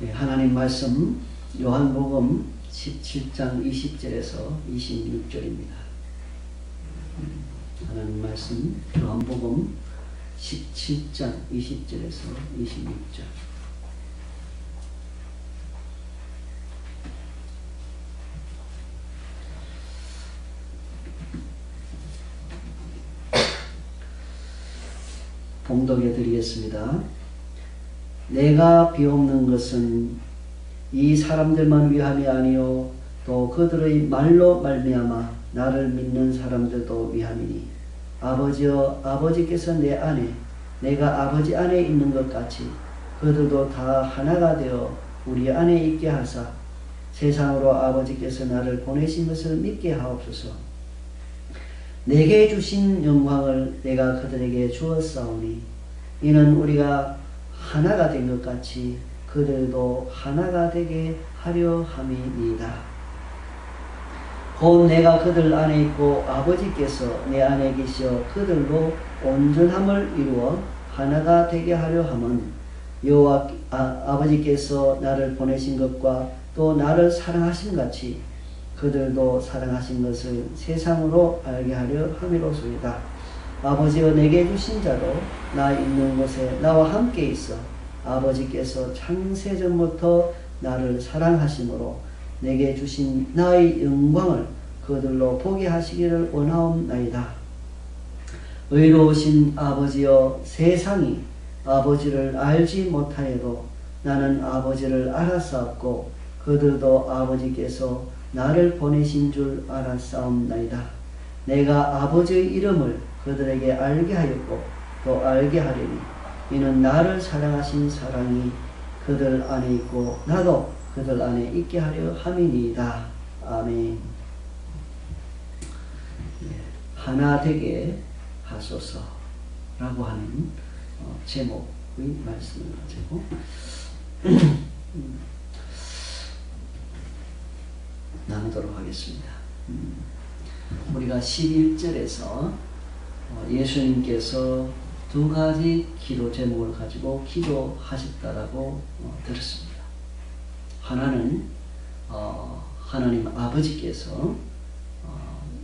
하나님 말씀 요한복음 17장 20절에서 26절입니다. 하나님 말씀 요한복음 17장 20절에서 26절. 봉독해 드리겠습니다. 내가 비옵는 것은 이 사람들만 위함이 아니요 또 그들의 말로 말미암아 나를 믿는 사람들도 위함이니 아버지여 아버지께서 내 안에 내가 아버지 안에 있는 것 같이 그들도 다 하나가 되어 우리 안에 있게 하사 세상으로 아버지께서 나를 보내신 것을 믿게 하옵소서. 내게 주신 영광을 내가 그들에게 주었사오니 이는 우리가 하나가 된 것 같이 그들도 하나가 되게 하려 함이니이다. 곧 내가 그들 안에 있고 아버지께서 내 안에 계시어 그들로 온전함을 이루어 하나가 되게 하려 함은 여호와 아버지께서 나를 보내신 것과 또 나를 사랑하신 같이 그들도 사랑하신 것을 세상으로 알게 하려 함이로소이다. 아버지여 내게 주신 자로 나 있는 곳에 나와 함께 있어 아버지께서 창세전부터 나를 사랑하심으로 내게 주신 나의 영광을 그들로 보게 하시기를 원하옵나이다. 의로우신 아버지여 세상이 아버지를 알지 못하여도 나는 아버지를 알았사옵고 그들도 아버지께서 나를 보내신 줄 알았사옵나이다. 내가 아버지의 이름을 그들에게 알게 하였고 또 알게 하리니 이는 나를 사랑하신 사랑이 그들 안에 있고 나도 그들 안에 있게 하려 함이니이다. 아멘. 하나 되게 하소서라고 하는 제목의 말씀을 가지고 나누도록 하겠습니다. 우리가 11절에서 예수님께서 두 가지 기도 제목을 가지고 기도하셨다라고 들었습니다. 하나는 하나님 아버지께서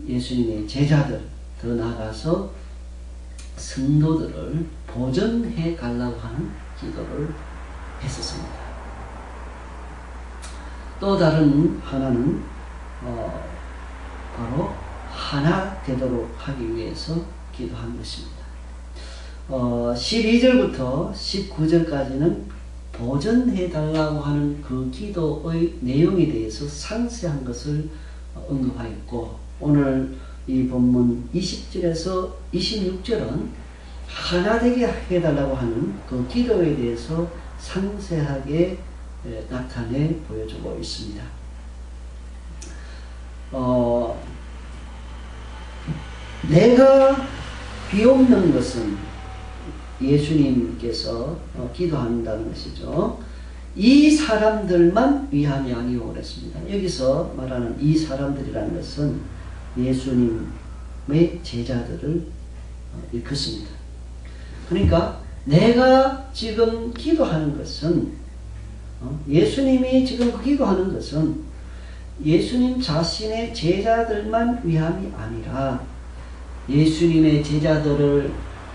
예수님의 제자들 더 나아가서 성도들을 보전해 가려고 하는 기도를 했었습니다. 또 다른 하나는 바로 하나 되도록 하기 위해서 기도한 것입니다. 12절부터 19절까지는 보전해 달라고 하는 그 기도의 내용에 대해서 상세한 것을 언급하였고 오늘 이 본문 20절에서 26절은 하나 되게 해달라고 하는 그 기도에 대해서 상세하게 나타내 보여주고 있습니다. 내가 비옵는 것은 예수님께서 기도한다는 것이죠. 이 사람들만 위함이 아니오 그랬습니다. 여기서 말하는 이 사람들이라는 것은 예수님의 제자들을 일컫습니다. 그러니까 내가 지금 기도하는 것은 예수님이 지금 기도하는 것은 예수님 자신의 제자들만 위함이 아니라 예수님의 제자들을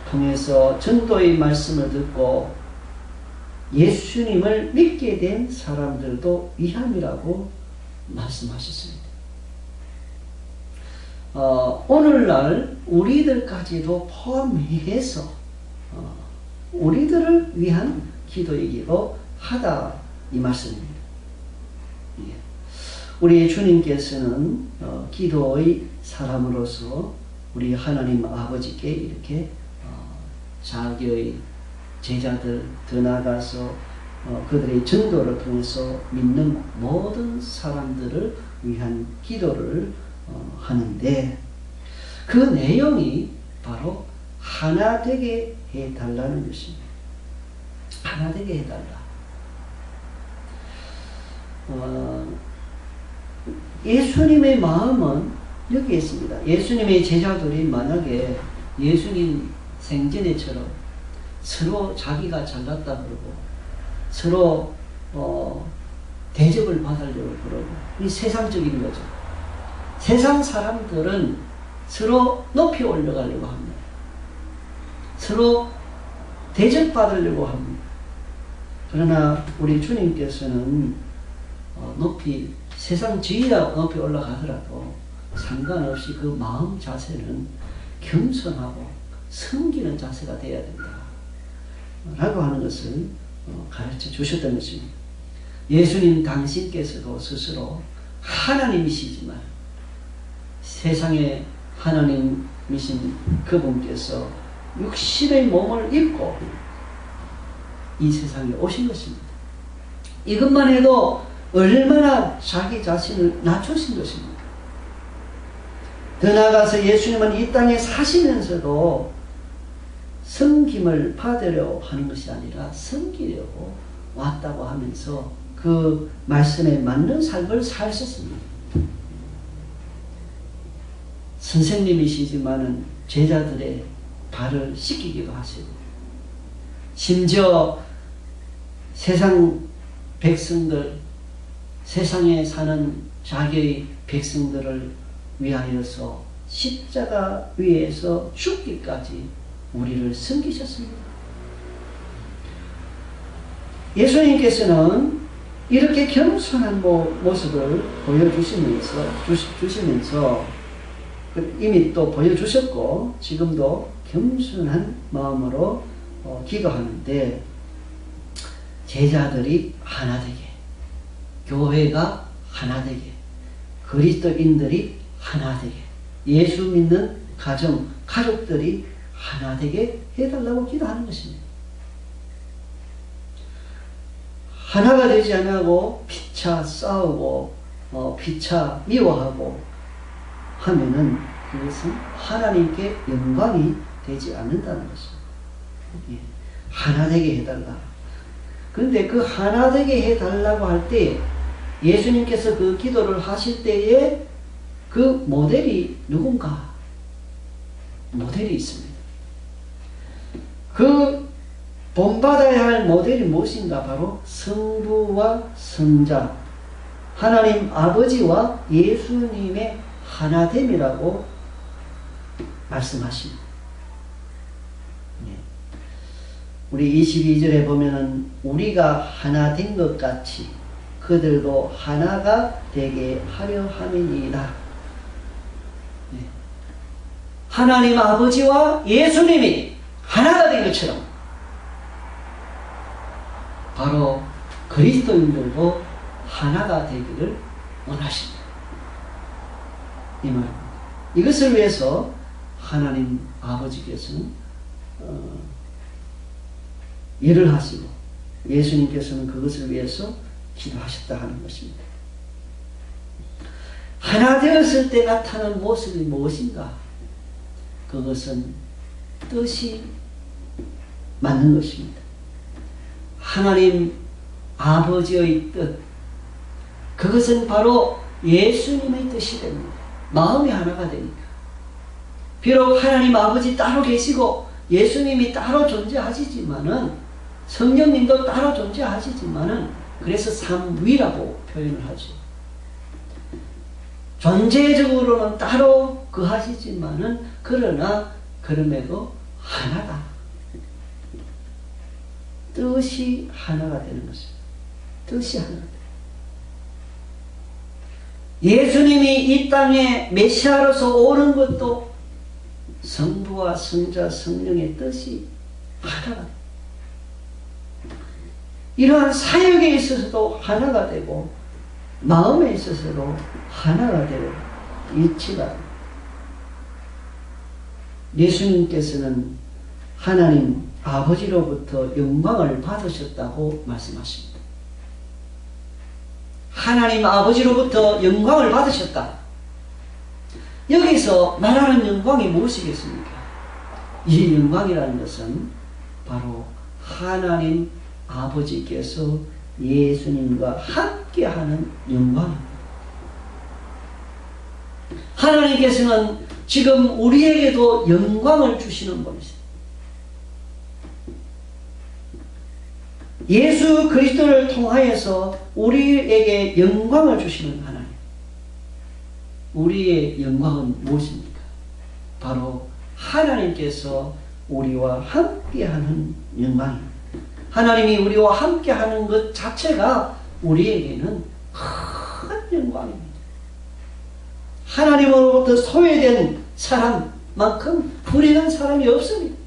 통해서 전도의 말씀을 듣고 예수님을 믿게 된 사람들도 위함이라고 말씀하셨습니다. 오늘날 우리들까지도 포함해서 우리들을 위한 기도이기도 하다 이 말씀입니다. 우리 주님께서는 기도의 사람으로서 우리 하나님 아버지께 이렇게 자기의 제자들 더 나아가서 그들의 전도를 통해서 믿는 모든 사람들을 위한 기도를 하는데 그 내용이 바로 하나 되게 해달라는 것입니다. 하나 되게 해달라. 예수님의 마음은 여기 있습니다. 예수님의 제자들이 만약에 예수님 생전에처럼 서로 자기가 잘났다 그러고 서로 대접을 받으려고 그러고, 이 세상적인 거죠. 세상 사람들은 서로 높이 올려가려고 합니다. 서로 대접받으려고 합니다. 그러나 우리 주님께서는 높이, 세상 지위가 높이 올라가더라도 상관없이 그 마음 자세는 겸손하고 섬기는 자세가 되어야 된다 라고 하는 것을 가르쳐 주셨던 것입니다. 예수님 당신께서도 스스로 하나님이시지만 세상에 하나님이신 그분께서 육신의 몸을 입고 이 세상에 오신 것입니다. 이것만 해도 얼마나 자기 자신을 낮추신 것입니다. 더 나아가서 예수님은 이 땅에 사시면서도 섬김을 받으려 하는 것이 아니라 섬기려고 왔다고 하면서 그 말씀에 맞는 삶을 사셨습니다. 선생님이시지만은 제자들의 발을 씻기기도 하시고, 심지어 세상 백성들, 세상에 사는 자기의 백성들을 위하여서 십자가 위에서 죽기까지 우리를 섬기셨습니다. 예수님께서는 이렇게 겸손한 모습을 보여주시면서 이미 또 보여주셨고 지금도 겸손한 마음으로 기도하는데, 제자들이 하나 되게, 교회가 하나 되게, 그리스도인들이 하나 되게, 예수 믿는 가정, 가족들이 하나 되게 해달라고 기도하는 것입니다. 하나가 되지 않고 피차 싸우고 피차 미워하고 하면은 그것은 하나님께 영광이 되지 않는다는 것입니다. 하나 되게 해달라. 그런데 그 하나 되게 해달라고 할 때 예수님께서 그 기도를 하실 때에 그 모델이 누군가? 모델이 있습니다. 그 본받아야 할 모델이 무엇인가? 바로 성부와 성자, 하나님 아버지와 예수님의 하나됨이라고 말씀하십니다. 우리 22절에 보면은 우리가 하나 된 것 같이 그들도 하나가 되게 하려 함이니이다. 하나님 아버지와 예수님이 하나가 된 것처럼 바로 그리스도인들도 하나가 되기를 원하십니다. 이 말입니다. 이것을 위해서 하나님 아버지께서는 일을 하시고 예수님께서는 그것을 위해서 기도하셨다 하는 것입니다. 하나 되었을 때 나타나는 모습이 무엇인가? 그것은 뜻이 맞는 것입니다. 하나님 아버지의 뜻, 그것은 바로 예수님의 뜻이 됩니다. 마음이 하나가 되니까. 비록 하나님 아버지 따로 계시고 예수님이 따로 존재하시지만은, 성령님도 따로 존재하시지만은, 그래서 삼위라고 표현을 하죠. 존재적으로는 따로 거하시지만은 그러나 그럼에도 하나다. 뜻이 하나가 되는 것입니다. 뜻이 하나가 돼요. 예수님이 이 땅에 메시아로서 오는 것도 성부와 성자 성령의 뜻이 하나가 돼요. 이러한 사역에 있어서도 하나가 되고 마음에 있어서도 하나가 되고 일치가 돼요. 예수님께서는 하나님 아버지로부터 영광을 받으셨다고 말씀하십니다. 하나님 아버지로부터 영광을 받으셨다. 여기서 말하는 영광이 무엇이겠습니까? 이 영광이라는 것은 바로 하나님 아버지께서 예수님과 함께하는 영광입니다. 하나님께서는 지금 우리에게도 영광을 주시는 분이세요. 예수 그리스도를 통하여서 우리에게 영광을 주시는 하나님. 우리의 영광은 무엇입니까? 바로 하나님께서 우리와 함께하는 영광입니다. 하나님이 우리와 함께하는 것 자체가 우리에게는 큰 영광입니다. 하나님으로부터 소외된 사람만큼 불행한 사람이 없습니다.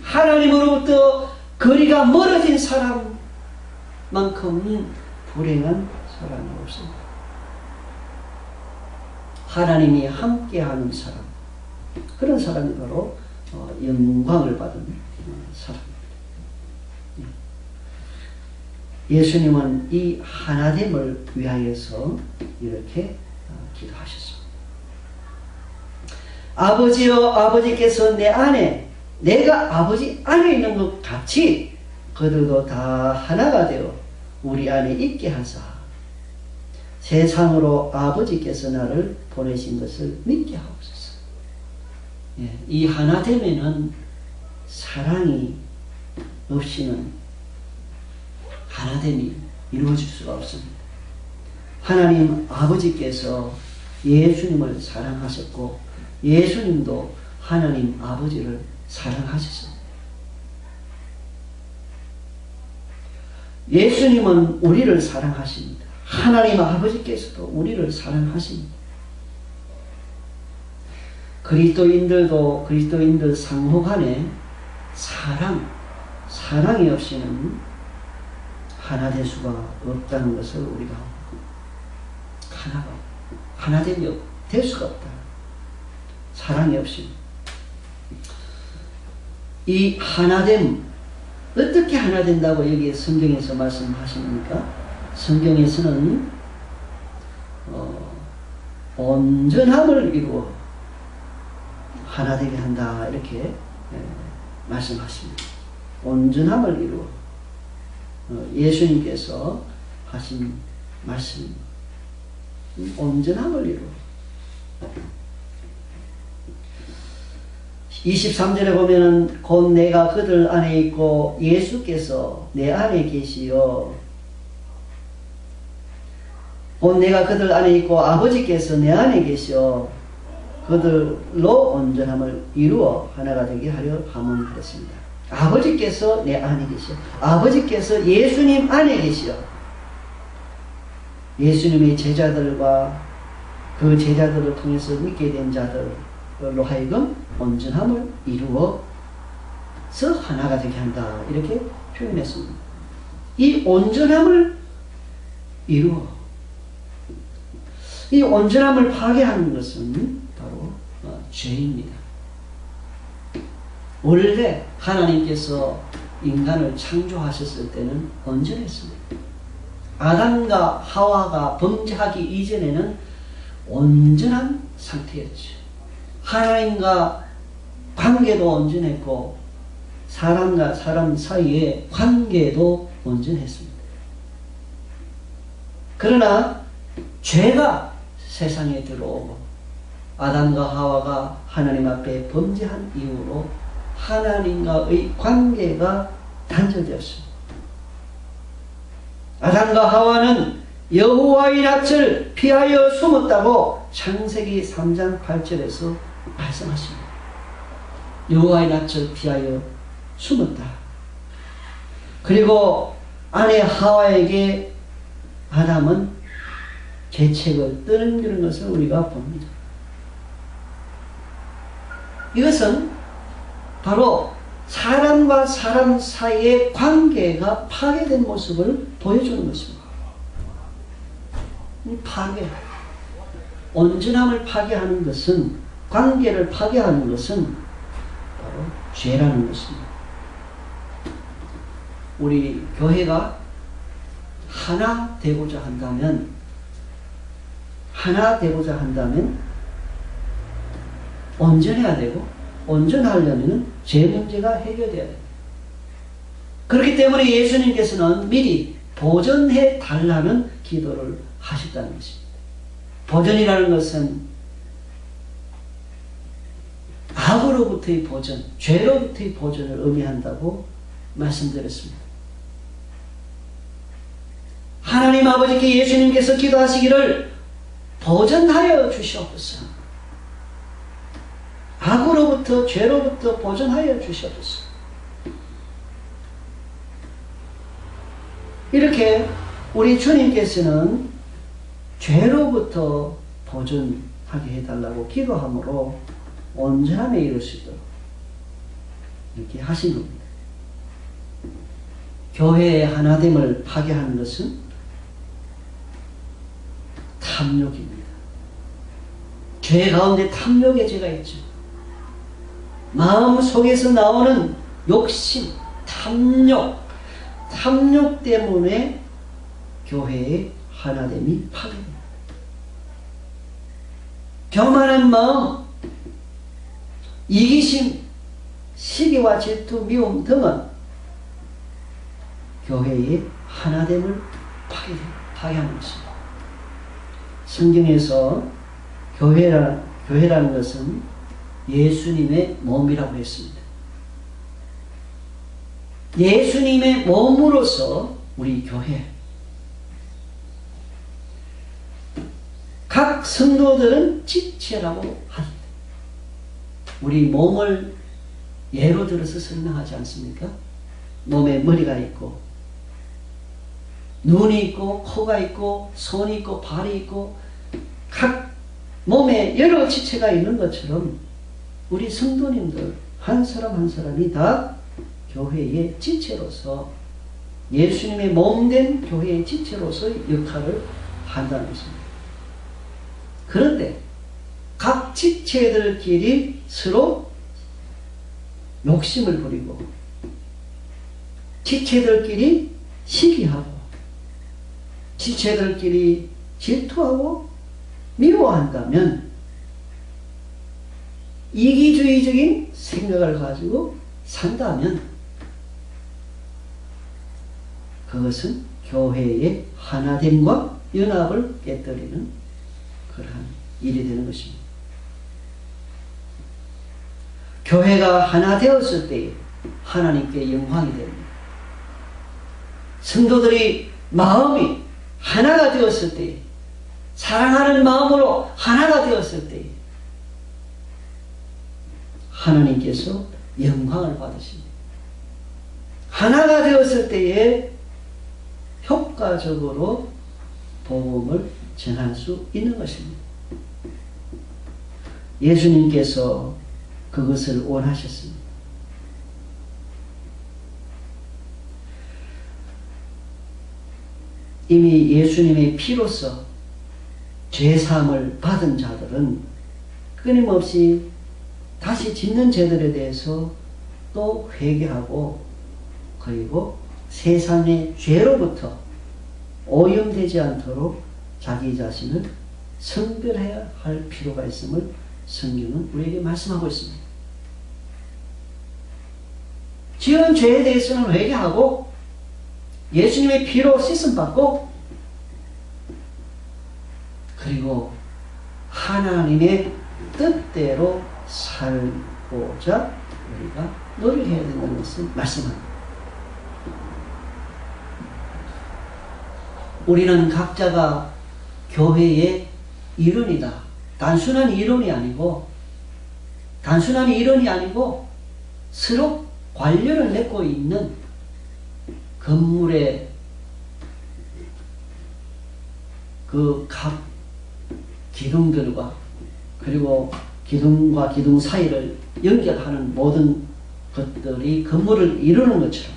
하나님으로부터 거리가 멀어진 사람만큼 불행한 사람이 없습니다. 하나님이 함께하는 사람, 그런 사람이 바로 영광을 받은 사람입니다. 예수님은 이 하나됨을 위하여서 이렇게 기도하셨습니다. 아버지여, 아버지께서 내 안에, 내가 아버지 안에 있는 것 같이 그들도 다 하나가 되어 우리 안에 있게 하사 세상으로 아버지께서 나를 보내신 것을 믿게 하옵소서. 이 하나됨에는 사랑이 없이는 하나됨이 이루어질 수가 없습니다. 하나님 아버지께서 예수님을 사랑하셨고 예수님도 하나님 아버지를 사랑하셨습니다. 예수님은 우리를 사랑하십니다. 하나님 아버지께서도 우리를 사랑하십니다. 그리스도인들 상호 간에 사랑이 없이는 하나 될 수가 없다는 것을 우리가 하나됨이 될 수가 없다. 사랑이 없이. 이 하나됨, 어떻게 하나 된다고 여기 성경에서 말씀하십니까? 성경에서는 온전함을 이루어 하나 되게 한다 이렇게 말씀하십니다. 온전함을 이루어 예수님께서 하신 말씀입니다. 온전함을 이루어 23절에 보면은 곧 내가 그들 안에 있고 예수께서 내 안에 계시어 곧 내가 그들 안에 있고 아버지께서 내 안에 계시어 그들로 온전함을 이루어 하나가 되게 하려 함은 그랬습니다. 아버지께서 내 안에 계시어 아버지께서 예수님 안에 계시어 예수님의 제자들과 그 제자들을 통해서 믿게 된 자들로 하여금 온전함을 이루어서 하나가 되게 한다 이렇게 표현했습니다. 이 온전함을 이루어 이 온전함을 파괴하는 것은 바로 죄입니다. 원래 하나님께서 인간을 창조하셨을 때는 온전했습니다. 아담과 하와가 범죄하기 이전에는 온전한 상태였죠. 하나님과 관계도 온전했고 사람과 사람 사이의 관계도 온전했습니다. 그러나 죄가 세상에 들어오고 아담과 하와가 하나님 앞에 범죄한 이후로 하나님과의 관계가 단절되었습니다. 아담과 하와는 여호와의 낯을 피하여 숨었다고 창세기 3장 8절에서 말씀하십니다. 여호와의 낯을 피하여 숨었다. 그리고 아내 하와에게 아담은 계책을 떠넘기는 것을 우리가 봅니다. 이것은 바로 사람과 사람 사이의 관계가 파괴된 모습을 보여주는 것입니다. 이 파괴, 온전함을 파괴하는 것은, 관계를 파괴하는 것은 바로 죄라는 것입니다. 우리 교회가 하나 되고자 한다면 온전해야 되고, 온전하려면 죄 문제가 해결돼야 됩니다. 그렇기 때문에 예수님께서는 미리 보전해 달라는 기도를 하셨다는 것입니다. 보전이라는 것은 악으로부터의 보전, 죄로부터의 보전을 의미한다고 말씀드렸습니다. 하나님 아버지께 예수님께서 기도하시기를 보전하여 주시옵소서. 악으로부터 죄로부터 보전하여 주시옵소서. 이렇게 우리 주님께서는 죄로부터 보전하게 해달라고 기도함으로 온전함에 이를 수 있도록 이렇게 하신 겁니다. 교회의 하나됨을 파괴하는 것은 탐욕입니다. 죄 가운데 탐욕의 죄가 있죠. 마음 속에서 나오는 욕심, 탐욕 때문에 교회의 하나됨이 파괴됩니다. 교만한 마음, 이기심, 시기와 질투, 미움 등은 교회의 하나됨을 파괴하는 것입니다. 성경에서 교회라는 것은 예수님의 몸이라고 했습니다. 예수님의 몸으로서 우리 교회, 각 성도들은 지체라고 합니다. 우리 몸을 예로 들어서 설명하지 않습니까? 몸에 머리가 있고 눈이 있고 코가 있고 손이 있고 발이 있고 각 몸에 여러 지체가 있는 것처럼 우리 성도님들 한 사람 한 사람이 다 교회의 지체로서 예수님의 몸된 교회의 지체로서 역할을 한다는 것입니다. 그런데 각 지체들끼리 서로 욕심을 부리고 지체들끼리 시기하고 지체들끼리 질투하고 미워한다면 이기주의적인 생각을 가지고 산다면 그것은 교회의 하나됨과 연합을 깨뜨리는 그러한 일이 되는 것입니다. 교회가 하나 되었을 때 하나님께 영광이 됩니다. 성도들이 마음이 하나가 되었을 때, 사랑하는 마음으로 하나가 되었을 때 하나님께서 영광을 받으십니다. 하나가 되었을 때에 효과적으로 복음을 전할 수 있는 것입니다. 예수님께서 그것을 원하셨습니다. 이미 예수님의 피로서 죄사함을 받은 자들은 끊임없이 다시 짓는 죄들에 대해서 또 회개하고 그리고 세상의 죄로부터 오염되지 않도록 자기 자신을 성별해야 할 필요가 있음을 성경은 우리에게 말씀하고 있습니다. 지은 죄에 대해서는 회개하고 예수님의 피로 씻음받고 그리고 하나님의 뜻대로 살고자 우리가 노력해야 된다는 것을 말씀합니다. 우리는 각자가 교회의 일원이다. 단순한 일원이 아니고 서로 관련을 맺고 있는 건물의 그 각 기둥들과 그리고 기둥과 기둥 사이를 연결하는 모든 것들이 건물을 이루는 것처럼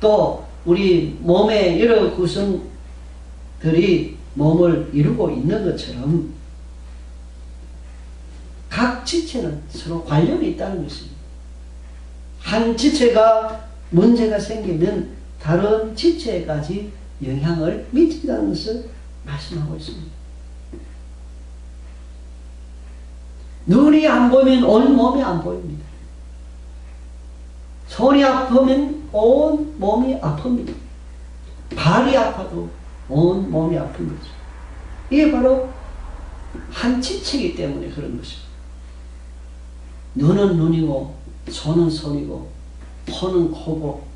또 우리 몸의 여러 구성들이 몸을 이루고 있는 것처럼 각 지체는 서로 관련이 있다는 것입니다. 한 지체가 문제가 생기면 다른 지체까지 영향을 미친다는 것을 말씀하고 있습니다. 눈이 안 보이면 온 몸이 안 보입니다. 손이 아프면 온 몸이 아픕니다. 발이 아파도 온 몸이 아픈 거죠. 이게 바로 한 지체이기 때문에 그런 것입니다. 눈은 눈이고 손은 손이고 코는 코고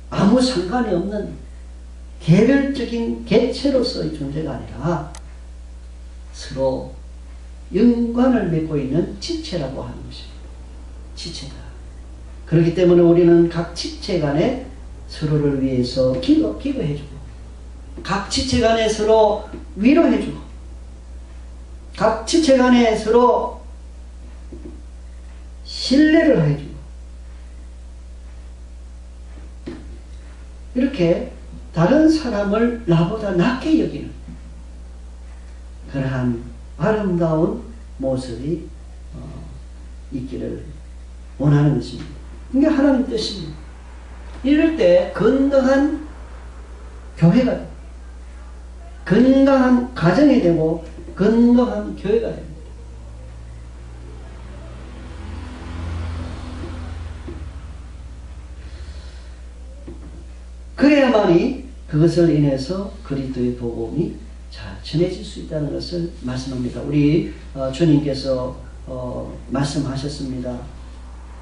아무 상관이 없는 개별적인 개체로서의 존재가 아니라 서로 연관을 맺고 있는 지체라고 하는 것입니다. 지체다. 그렇기 때문에 우리는 각 지체 간에 서로를 위해서 기도해주고, 각 지체 간에 서로 위로해주고, 각 지체 간에 서로 신뢰를 해주고, 이렇게 다른 사람을 나보다 낮게 여기는 그러한 아름다운 모습이 있기를 원하는 것입니다. 이게 하나님 뜻입니다. 이럴 때 건강한 교회가 되고, 건강한 가정이 되고, 건강한 교회가 됩니다. 그래야만이 그것을 인해서 그리스도의 복음이 잘 전해질 수 있다는 것을 말씀합니다. 우리 주님께서 말씀하셨습니다.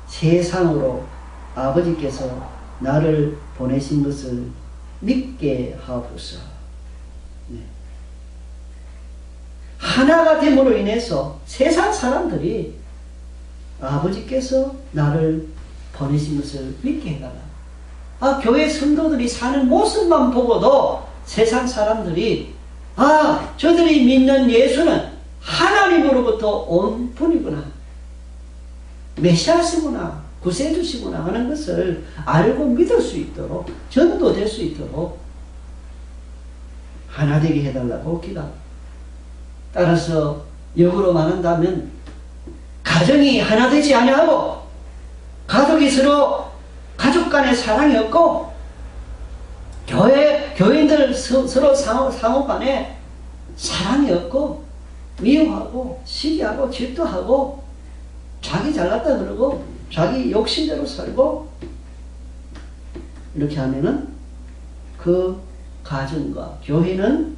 세상으로 아버지께서 나를 보내신 것을 믿게 하옵소서. 네. 하나가 됨으로 인해서 세상 사람들이 아버지께서 나를 보내신 것을 믿게 해달라. 교회 성도들이 사는 모습만 보고도 세상 사람들이 저들이 믿는 예수는 하나님으로부터 온 분이구나, 메시아시구나, 구세주시구나 하는 것을 알고 믿을 수 있도록, 전도될 수 있도록 하나 되게 해달라고 기도합니다. 따라서 역으로 말한다면 가정이 하나 되지 아니하고, 가족이 서로 가족 간의 사랑이 없고, 교인들 서로 상호 간에 사랑이 없고, 미워하고 시기하고 질투하고 자기 잘났다 그러고 자기 욕심대로 살고, 이렇게 하면은 그 가정과 교회는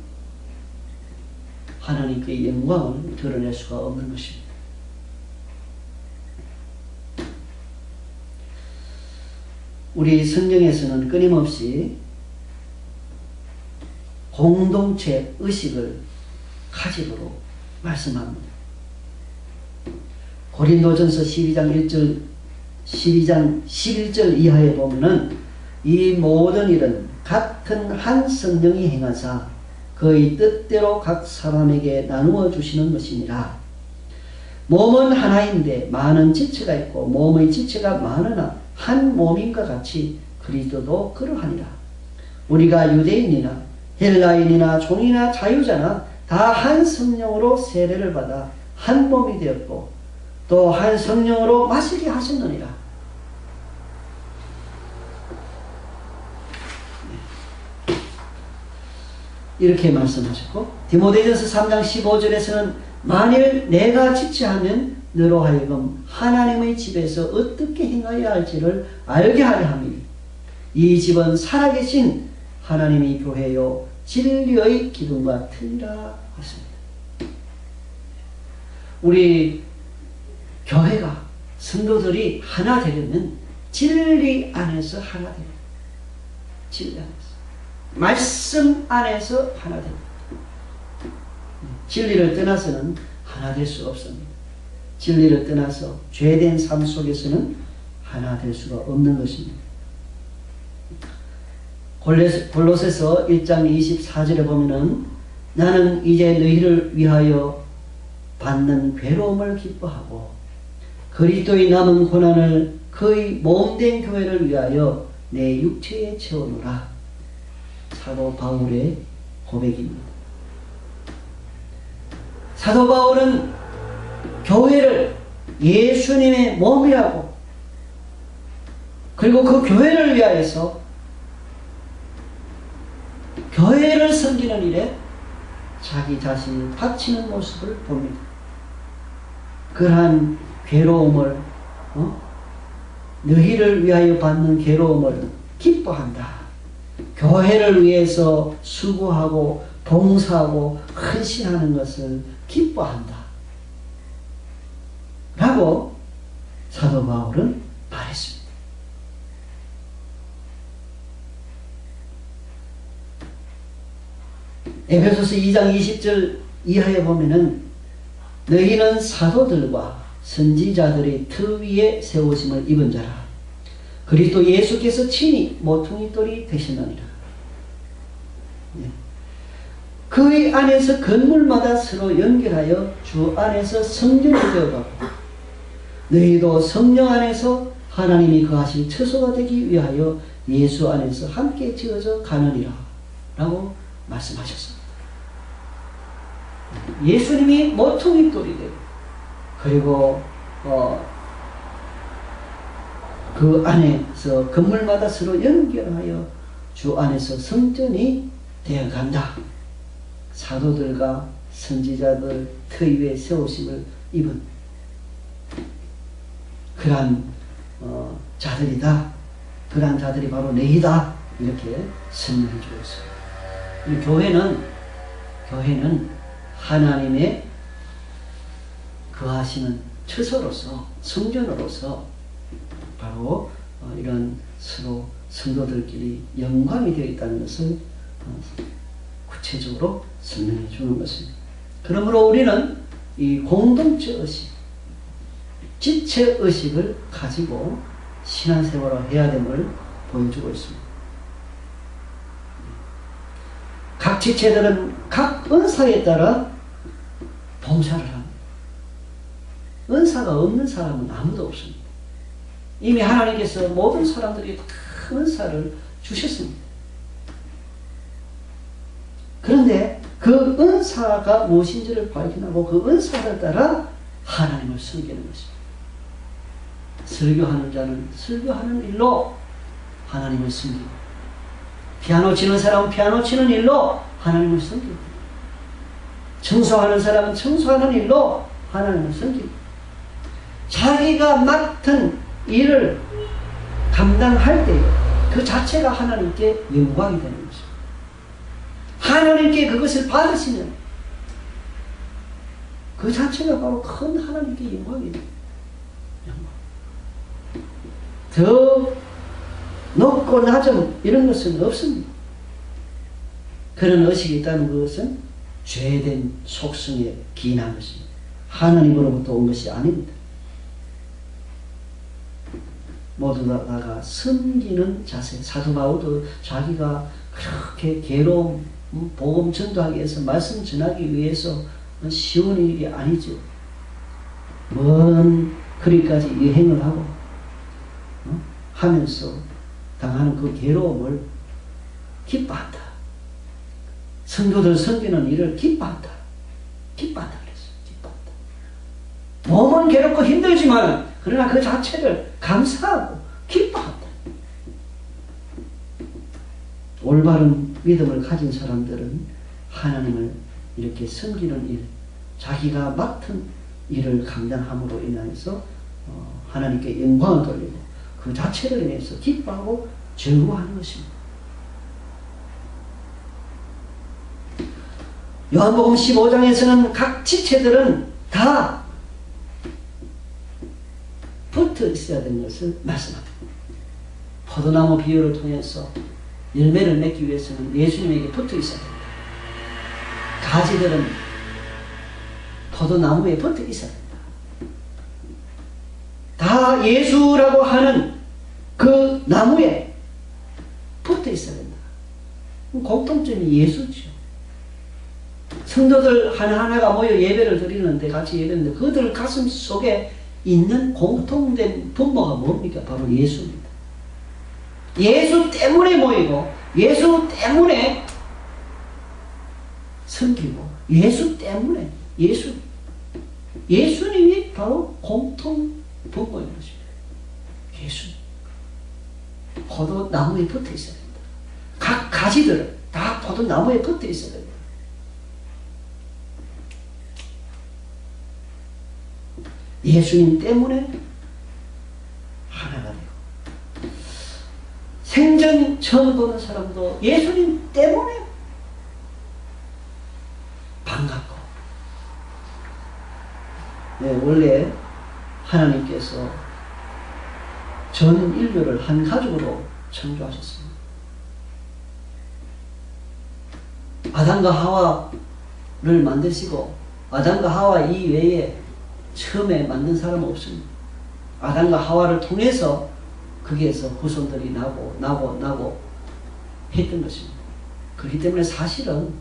하나님께 영광을 드러낼 수가 없는 것입니다. 우리 성경에서는 끊임없이 공동체 의식을 가지도록 말씀합니다. 고린도전서 12장 11절 이하에 보면은 이 모든 일은 같은 한 성령이 행하사 그의 뜻대로 각 사람에게 나누어 주시는 것이니라. 몸은 하나인데 많은 지체가 있고 몸의 지체가 많으나 한 몸인과 같이 그리스도도 그러하니라. 우리가 유대인이나 헬라인이나 종이나 자유자나 다 한 성령으로 세례를 받아 한 몸이 되었고 또 한 성령으로 마시게 하셨느니라. 이렇게 말씀하셨고, 디모데전서 3장 15절에서는 만일 내가 지체하면 너로 하여금 하나님의 집에서 어떻게 행하여야 할지를 알게 하려 함이니 이 집은 살아계신 하나님의 교회요 진리의 기둥과 틀리라 했습니다. 우리 교회가, 성도들이 하나 되려면 진리 안에서 하나 됩니다. 진리 안에서, 말씀 안에서 하나 됩니다. 진리를 떠나서는 하나 될 수가 없습니다. 진리를 떠나서 죄된 삶 속에서는 하나 될 수가 없는 것입니다. 골로새서 1장 24절에 보면은 나는 이제 너희를 위하여 받는 괴로움을 기뻐하고 그리스도의 남은 고난을 그의 몸된 교회를 위하여 내 육체에 채우노라. 사도 바울의 고백입니다. 사도 바울은 교회를 예수님의 몸이라고, 그리고 그 교회를 위하여서 교회를 섬기는 일에 자기 자신을 바치는 모습을 봅니다. 그러한 괴로움을, 너희를 위하여 받는 괴로움을 기뻐한다. 교회를 위해서 수고하고 봉사하고 헌신하는 것을 기뻐한다. 라고 사도 바울은 말했습니다. 에베소서 2장 20절 이하에 보면은 너희는 사도들과 선지자들의 터 위에 세우심을 입은 자라. 그리스도 예수께서 친히 모퉁이돌이 되셨느니라. 그의 안에서 건물마다 서로 연결하여 주 안에서 성전이 되어가고 너희도 성령 안에서 하나님이 거하실 처소가 되기 위하여 예수 안에서 함께 지어져 가느니라 라고 말씀하셨습니다. 예수님이 모퉁이돌이 되고 그리고 그 안에서 건물마다 서로 연결하여 주 안에서 성전이 되어간다. 사도들과 선지자들 터 위에 세우심을 입은 그러한 자들이다. 그러한 자들이 바로 너희다. 이렇게 설명해 주고 있습니다. 교회는 하나님의 거하시는 처소로서 성전으로서 바로 이런 서로 성도들끼리 영광이 되어 있다는 것을 구체적으로 설명해 주는 것입니다. 그러므로 우리는 이 공동체 의식, 지체 의식을 가지고 신앙생활을 해야 됨을 보여주고 있습니다. 각 지체들은 각 은사에 따라 봉사를 합니다. 은사가 없는 사람은 아무도 없습니다. 이미 하나님께서 모든 사람들에게 다 은사를 주셨습니다. 그런데 그 은사가 무엇인지를 발견하고 그 은사를 따라 하나님을 섬기는 것입니다. 설교하는 자는 설교하는 일로 하나님을 섬기고, 피아노 치는 사람은 피아노 치는 일로 하나님을 섬기고, 청소하는 사람은 청소하는 일로 하나님을 섬기고, 자기가 맡은 일을 감당할 때 그 자체가 하나님께 영광이 되는 것입니다. 하나님께 그것을 받으시면 그 자체가 바로 큰 하나님께 영광이 됩니다. 더 높고 낮음 이런 것은 없습니다. 그런 의식이 있다는 것은 죄된 속성에 기인한 것입니다. 하나님으로부터 온 것이 아닙니다. 모두 다가 섬기는 자세. 사도 바울도 자기가 그렇게 괴로움, 복음 전도하기 위해서, 말씀 전하기 위해서 쉬운 일이 아니죠. 먼 거리까지 여행을 하고 하면서 당하는 그 괴로움을 기뻐한다. 성도들 섬기는 일을 기뻐한다. 기뻐한다 그랬어요. 기뻐한다. 몸은 괴롭고 힘들지만 그러나 그 자체를 감사하고 기뻐한다. 올바른 믿음을 가진 사람들은 하나님을 이렇게 섬기는 일, 자기가 맡은 일을 감당함으로 인해서 하나님께 영광을 돌리고 그 자체를 인해서 기뻐하고 즐거워하는 것입니다. 요한복음 15장에서는 각 지체들은 다 붙어 있어야 되는 것을 말씀합니다. 포도나무 비유를 통해서 열매를 맺기 위해서는 예수님에게 붙어 있어야 됩니다. 가지들은 포도나무에 붙어 있어야 됩니다. 다 예수라고 하는 그 나무에 붙어 있어야 된다. 공통점이 예수죠. 성도들 하나하나가 모여 예배를 드리는데, 같이 예배하는데 그들 가슴 속에 있는 공통된 분모가 뭡니까? 바로 예수입니다. 예수 때문에 모이고, 예수 때문에 섬기고, 예수 때문에, 예수님이 바로 공통 분모인 것입니다. 예수. 포도나무에 붙어 있어야 됩니다. 각 가지들은 다 포도나무에 붙어 있어야 됩니다. 예수님 때문에 하나가 되고, 생전 처음 보는 사람도 예수님 때문에 반갑고, 네, 원래 하나님께서 전 인류를 한 가족으로 창조하셨습니다. 아담과 하와를 만드시고 아담과 하와 이외에 처음에 만든 사람은 없습니다. 아담과 하와를 통해서 거기에서 후손들이 나고 했던 것입니다. 그렇기 때문에 사실은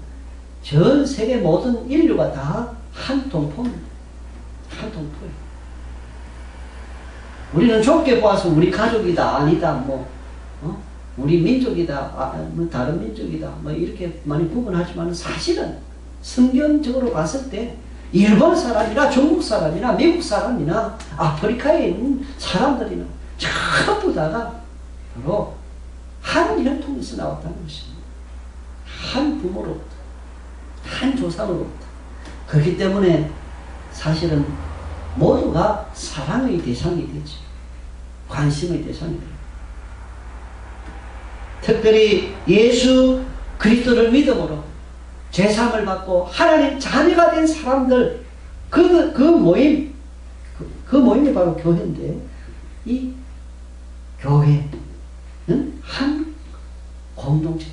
전 세계 모든 인류가 다 한 동포입니다. 한 동포예요. 우리는 좁게 보아서 우리 가족이다 아니다 우리 민족이다 뭐 다른 민족이다 뭐 이렇게 많이 구분하지만 사실은 성경적으로 봤을 때 일본 사람이나 중국 사람이나 미국 사람이나 아프리카에 있는 사람들이나 전부 다가 바로 한 혈통에서 나왔다는 것입니다. 한 부모로부터 한 조상으로부터. 그렇기 때문에 사실은 모두가 사랑의 대상이 되죠. 관심의 대상이 돼요. 특별히 예수 그리스도를 믿음으로 죄사함을 받고 하나님 자녀가 된 사람들 그 모임이 바로 교회인데 이 교회는 한 공동체,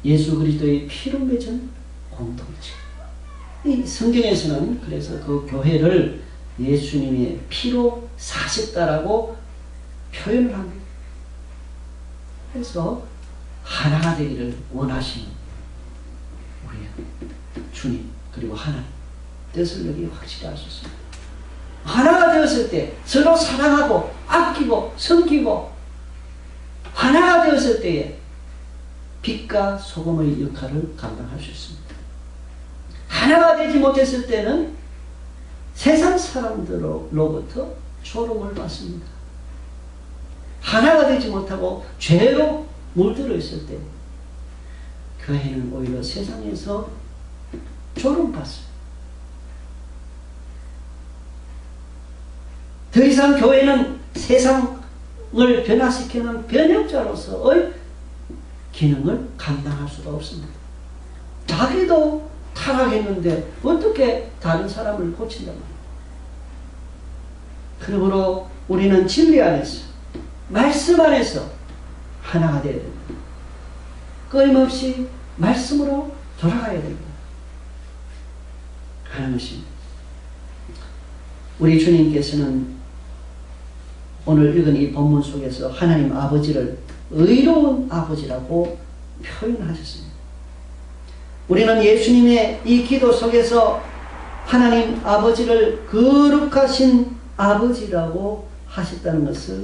예수 그리스도의 피로 맺은 공동체. 이 성경에서는 그래서 그 교회를 예수님의 피로 사셨다라고 표현을 합니다. 그래서 하나가 되기를 원하시는 우리 주님 그리고 하나님 뜻을 여기 확실히 알 수 있습니다. 하나가 되었을 때 서로 사랑하고 아끼고 섬기고 하나가 되었을 때에 빛과 소금의 역할을 감당할 수 있습니다. 하나가 되지 못했을 때는 세상 사람들로부터 조롱을 받습니다. 하나가 되지 못하고 죄로 물들어 있을 때 교회는 오히려 세상에서 조롱받습니다. 더 이상 교회는 세상을 변화시키는 변혁자로서의 기능을 감당할 수가 없습니다. 자기도 타락했는데 어떻게 다른 사람을 고친단 말이에요. 그러므로 우리는 진리 안에서 말씀 안에서 하나가 되어야 됩니다. 끊임없이 말씀으로 돌아가야 됩니다. 하는 것입니다. 우리 주님께서는 오늘 읽은 이 본문 속에서 하나님 아버지를 의로운 아버지라고 표현하셨습니다. 우리는 예수님의 이 기도 속에서 하나님 아버지를 거룩하신 아버지라고 하셨다는 것을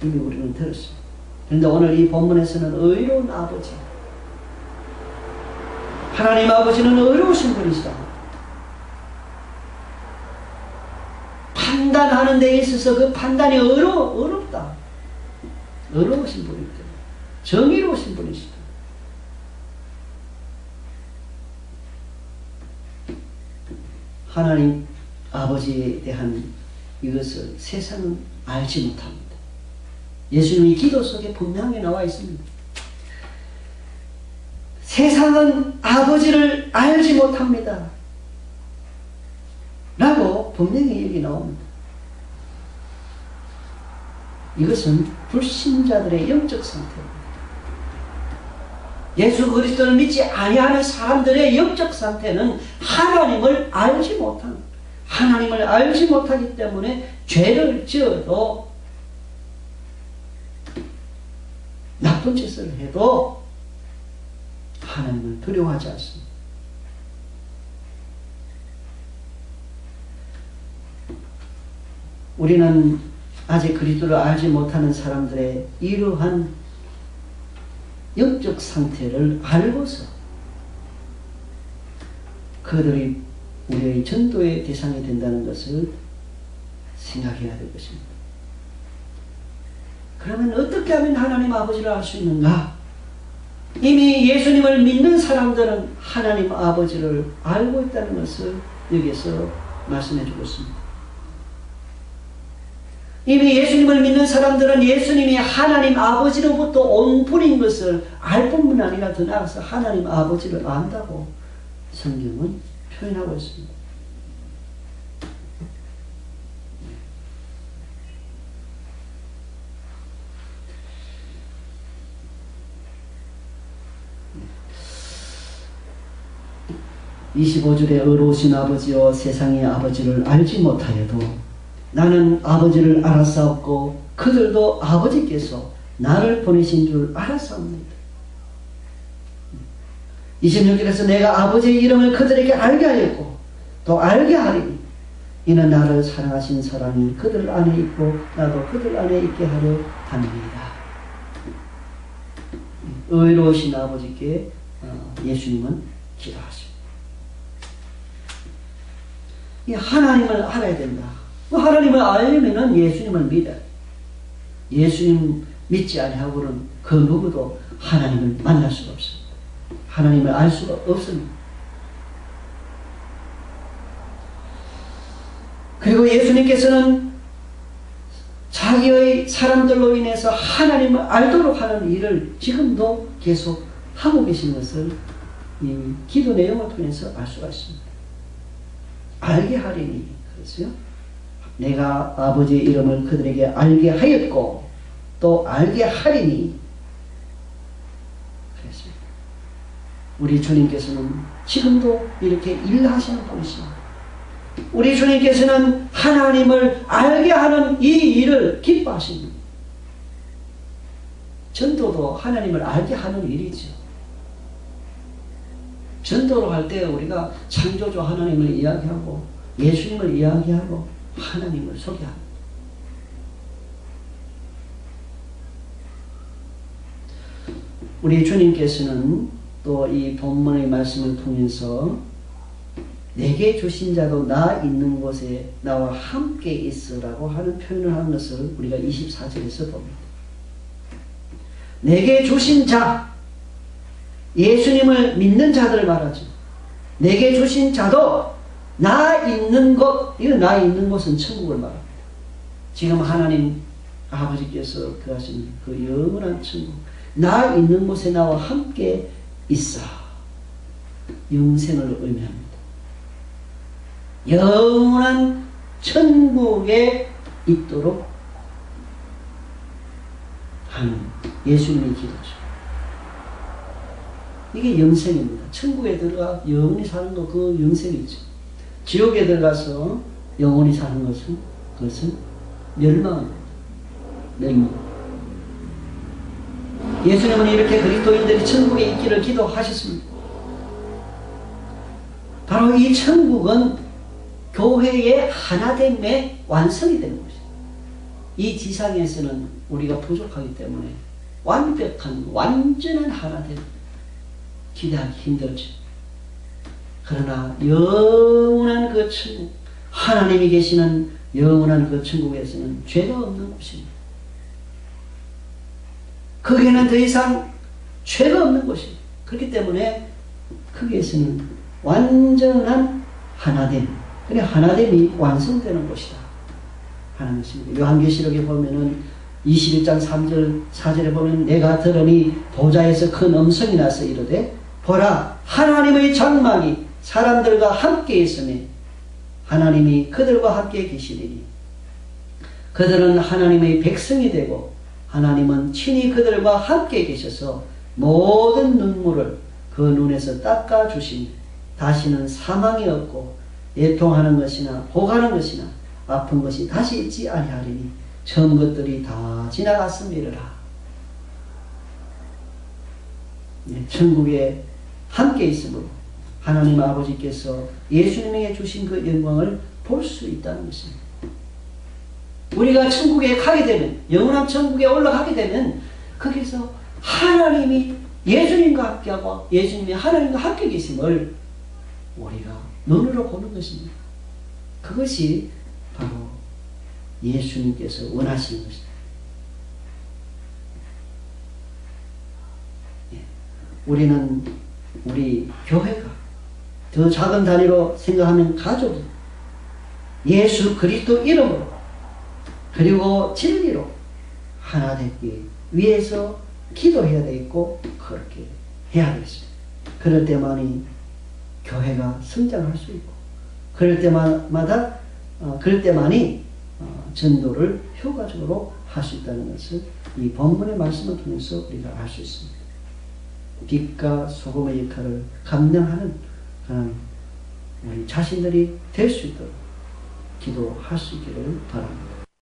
이미 우리는 들었습니다. 그런데 오늘 이 본문에서는 의로운 아버지, 하나님 아버지는 의로우신 분이시다. 판단하는 데 있어서 그 판단이 어렵다. 의로우신 분이기 때문에 정의로우신 분이시다. 하나님 아버지에 대한 이것을 세상은 알지 못합니다. 예수님이 기도 속에 분명히 나와 있습니다. 세상은 아버지를 알지 못합니다. 라고 분명히 여기 나옵니다. 이것은 불신자들의 영적 상태입니다. 예수 그리스도를 믿지 아니하는 사람들의 영적 상태는 하나님을 알지 못합니다. 하나님을 알지 못하기 때문에 죄를 지어도 나쁜 짓을 해도 하나님을 두려워하지 않습니다. 우리는 아직 그리스도를 알지 못하는 사람들의 이러한 영적 상태를 알고서 그들이 우리의 전도의 대상이 된다는 것을 생각해야 될 것입니다. 그러면 어떻게 하면 하나님 아버지를 알 수 있는가? 이미 예수님을 믿는 사람들은 하나님 아버지를 알고 있다는 것을 여기서 말씀해 주고 있습니다. 이미 예수님을 믿는 사람들은 예수님이 하나님 아버지로부터 온 분인 것을 알 뿐만 아니라 더 나아가서 하나님 아버지를 안다고 성경은 표현하고 있습니다. 25절에 의로우신 아버지여 세상의 아버지를 알지 못하여도 나는 아버지를 알았사옵고 그들도 아버지께서 나를 보내신 줄 알았사옵니다. 26절에서 내가 아버지의 이름을 그들에게 알게 하였고 또 알게 하리니 이는 나를 사랑하신 사람이 그들 안에 있고 나도 그들 안에 있게 하려 함이니이다. 의로우신 아버지께 예수님은 기도하십니다. 하나님을 알아야 된다. 하나님을 알려면 예수님을 믿어야 돼. 예수님 믿지 아니하고는 그 누구도 하나님을 만날 수가 없습니다. 하나님을 알 수가 없습니다. 그리고 예수님께서는 자기의 사람들로 인해서 하나님을 알도록 하는 일을 지금도 계속 하고 계신 것을 이 기도 내용을 통해서 알 수가 있습니다. 알게 하리니, 그랬어요. 내가 아버지의 이름을 그들에게 알게 하였고 또 알게 하리니 그랬습니다. 우리 주님께서는 지금도 이렇게 일하시는 분이십니다. 우리 주님께서는 하나님을 알게 하는 이 일을 기뻐하십니다. 전도도 하나님을 알게 하는 일이죠. 전도를 할 때 우리가 창조주 하나님을 이야기하고 예수님을 이야기하고 하나님을 소개합니다. 우리 주님께서는 또 이 본문의 말씀을 통해서 내게 주신 자도 나 있는 곳에 나와 함께 있으라고 하는 표현을 하는 것을 우리가 24절에서 봅니다. 내게 주신 자, 예수님을 믿는 자들을 말하죠. 내게 주신 자도 나 있는 곳, 이 나 있는 곳은 천국을 말합니다. 지금 하나님 아버지께서 그하신 그 영원한 천국, 나 있는 곳에 나와 함께 있어. 영생을 의미합니다. 영원한 천국에 있도록 하는 예수님의 기도죠. 이게 영생입니다. 천국에 들어가 영원히 사는 거, 그 영생이죠. 지옥에 들어가서 영원히 사는 것은, 그것은 멸망입니다. 멸망. 예수님은 이렇게 그리스도인들이 천국에 있기를 기도하셨습니다. 바로 이 천국은 교회의 하나됨의 완성이 되는 것입니다. 이 지상에서는 우리가 부족하기 때문에 완벽한, 완전한 하나됨 기대하기 힘들죠. 그러나 영원한 그 천국, 하나님이 계시는 영원한 그 천국에서는 죄가 없는 곳입니다. 거기에는 더 이상 죄가 없는 곳입니다. 그렇기 때문에 거기에서는 완전한 하나됨, 그래 하나됨이 완성되는 곳이다 하는 것입니다. 요한계시록에 보면은 21장 3절 4절에 보면 내가 들으니 보좌에서 큰 음성이 나서 이르되 보라 하나님의 장막이 사람들과 함께 있으니 하나님이 그들과 함께 계시리니 그들은 하나님의 백성이 되고 하나님은 친히 그들과 함께 계셔서 모든 눈물을 그 눈에서 닦아주시니 다시는 사망이 없고 애통하는 것이나 혹하는 것이나 아픈 것이 다시 있지 아니하리니 처음 것들이 다 지나갔음이라. 천국에 함께 있으므로 하나님 아버지께서 예수님에게 주신 그 영광을 볼 수 있다는 것입니다. 우리가 천국에 가게 되면, 영원한 천국에 올라가게 되면 거기서 하나님이 예수님과 함께하고 예수님이 하나님과 함께 계심을 우리가 눈으로 보는 것입니다. 그것이 바로 예수님께서 원하시는 것입니다. 우리는 우리 교회가 더 작은 단위로 생각하면 가족이 예수 그리스도 이름으로 그리고 진리로 하나 되기 위해서 기도해야 되겠고 그렇게 해야 되겠습니다. 그럴 때만이 교회가 성장할 수 있고 그럴 때만이 전도를 효과적으로 할 수 있다는 것을 이 본문의 말씀을 통해서 우리가 알 수 있습니다. 빛과 소금의 역할을 감당하는 자신들이 될 수 있도록 기도할 수 있기를 바랍니다.